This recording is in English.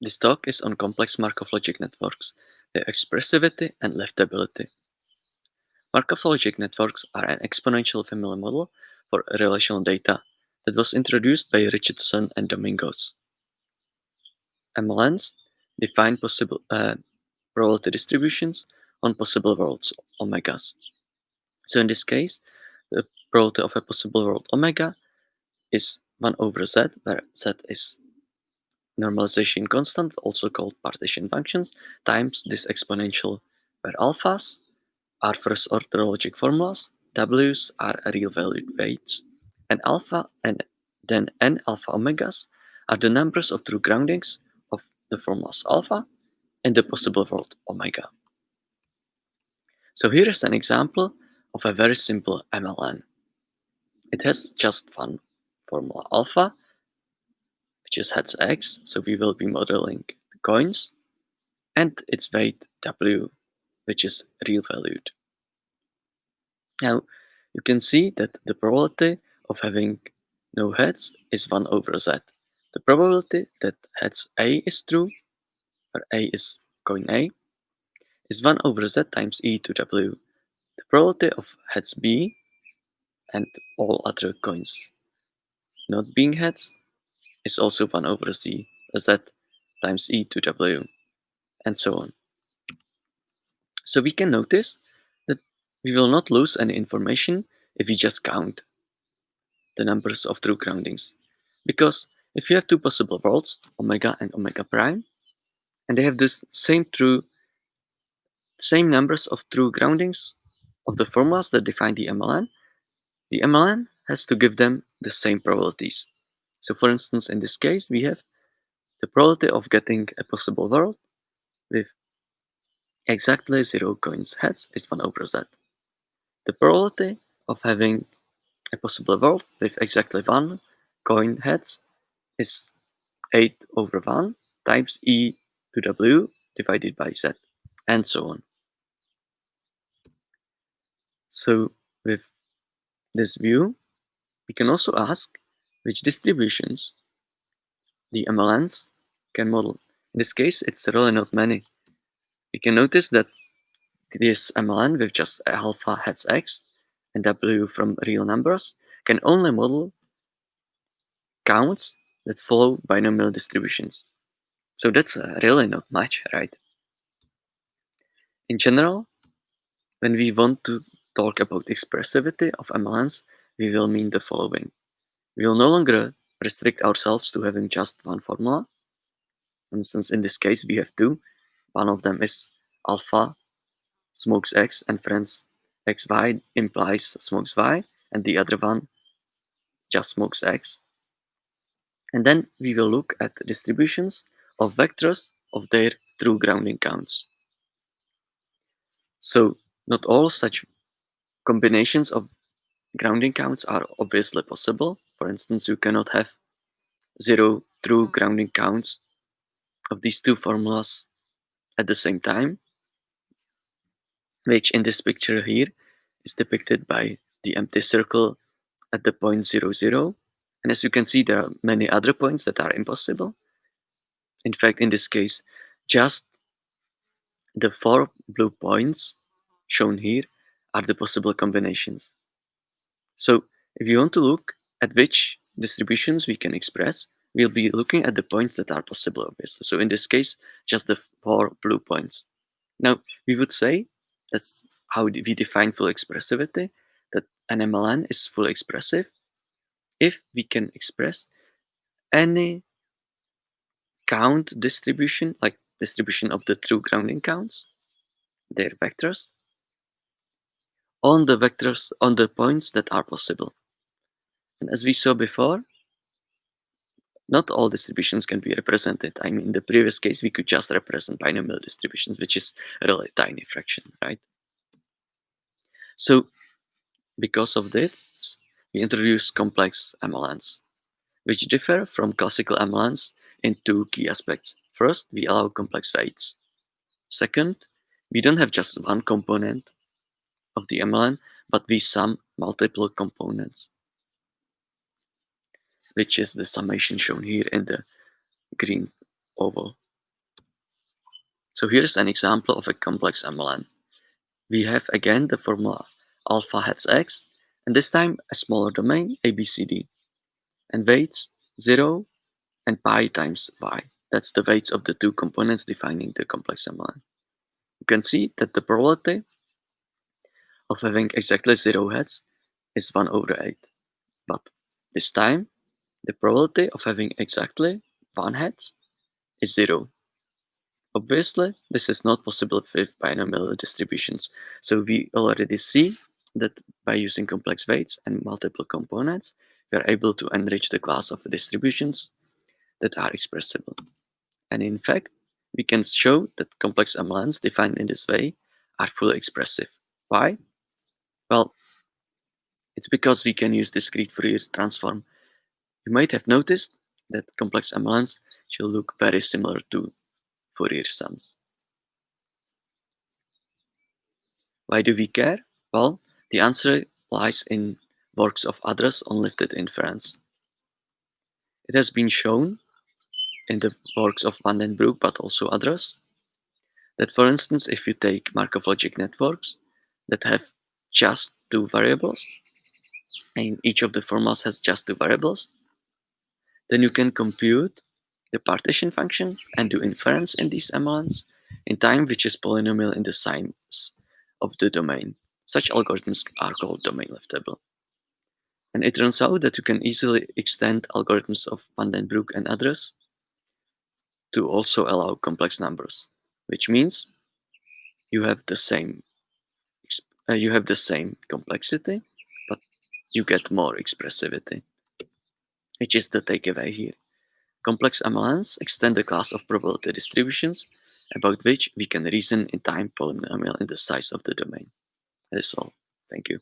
This talk is on complex Markov logic networks, their expressivity and liftability. Markov logic networks are an exponential family model for relational data that was introduced by Richardson and Domingos. MLNs define possible probability distributions on possible worlds, omegas. So in this case, the probability of a possible world omega is 1 over z, where z is normalization constant, also called partition functions, times this exponential, where alphas are first order logic formulas, w's are real valued weights, and alpha and then n alpha omegas are the numbers of true groundings of the formulas alpha and the possible world omega. So here is an example of a very simple MLN. It has just one formula alpha, which is heads x, so we will be modeling the coins, and its weight w, which is real valued. Now, you can see that the probability of having no heads is 1 over z. The probability that heads A is true, or A is coin A, is 1 over z times e to w. The probability of heads B and all other coins not being heads is also 1 over z times e to w, and so on. So we can notice that we will not lose any information if we just count the numbers of true groundings. Because if you have two possible worlds, omega and omega prime, and they have the same numbers of true groundings of the formulas that define the MLN has to give them the same probabilities. So for instance, in this case, we have the probability of getting a possible world with exactly 0 coins heads is 1 over z. The probability of having a possible world with exactly 1 coin heads is 8 over 1 times e to w divided by z, and so on. So with this view, we can also ask which distributions the MLNs can model. In this case, it's really not many. We can notice that this MLN with just alpha heads x and w from real numbers can only model counts that follow binomial distributions. So that's really not much, right? In general, when we want to talk about expressivity of MLNs, we will mean the following. We will no longer restrict ourselves to having just one formula. For instance, in this case, we have two. One of them is alpha smokes x and friends xy implies smokes y, and the other one just smokes x. And then we will look at distributions of vectors of their true grounding counts. So not all such combinations of grounding counts are obviously possible. For instance, you cannot have 0 true grounding counts of these two formulas at the same time, which in this picture here is depicted by the empty circle at the point 0, 0. And as you can see, there are many other points that are impossible. In fact, in this case, just the 4 blue points shown here are the possible combinations. So if you want to look at which distributions we can express, we'll be looking at the points that are possible, obviously. So in this case, just the 4 blue points. Now, we would say that's how we define full expressivity, that an MLN is fully expressive if we can express any count distribution, like distribution of the true grounding counts, their vectors, on the points that are possible. And as we saw before, not all distributions can be represented. I mean, in the previous case, we could just represent binomial distributions, which is a really tiny fraction, right? So because of this, we introduce complex MLNs, which differ from classical MLNs in two key aspects. First, we allow complex weights. Second, we don't have just one component of the MLN, but we sum multiple components, which is the summation shown here in the green oval. So here's an example of a complex MLN. We have again the formula alpha heads x, and this time a smaller domain ABCD, and weights 0 and pi times y. That's the weights of the two components defining the complex MLN. You can see that the probability of having exactly 0 heads is 1 over 8. But this time, the probability of having exactly 1 head is 0. Obviously, this is not possible with binomial distributions, so we already see that by using complex weights and multiple components, we are able to enrich the class of distributions that are expressible. And in fact, we can show that complex MLNs defined in this way are fully expressive. Why? Well, it's because we can use discrete Fourier transform. You might have noticed that complex MLNs should look very similar to Fourier sums. Why do we care? Well, the answer lies in works of others on lifted inference. It has been shown in the works of Van den Broek, but also others, that for instance, if you take Markov logic networks that have just two variables, and each of the formulas has just two variables, then you can compute the partition function and do inference in these MLNs in time which is polynomial in the size of the domain. Such algorithms are called domain liftable. And it turns out that you can easily extend algorithms of Van den Broek and others to also allow complex numbers, which means you have the same complexity, but you get more expressivity, which is the takeaway here. Complex MLNs extend the class of probability distributions about which we can reason in time polynomial in the size of the domain. That is all. Thank you.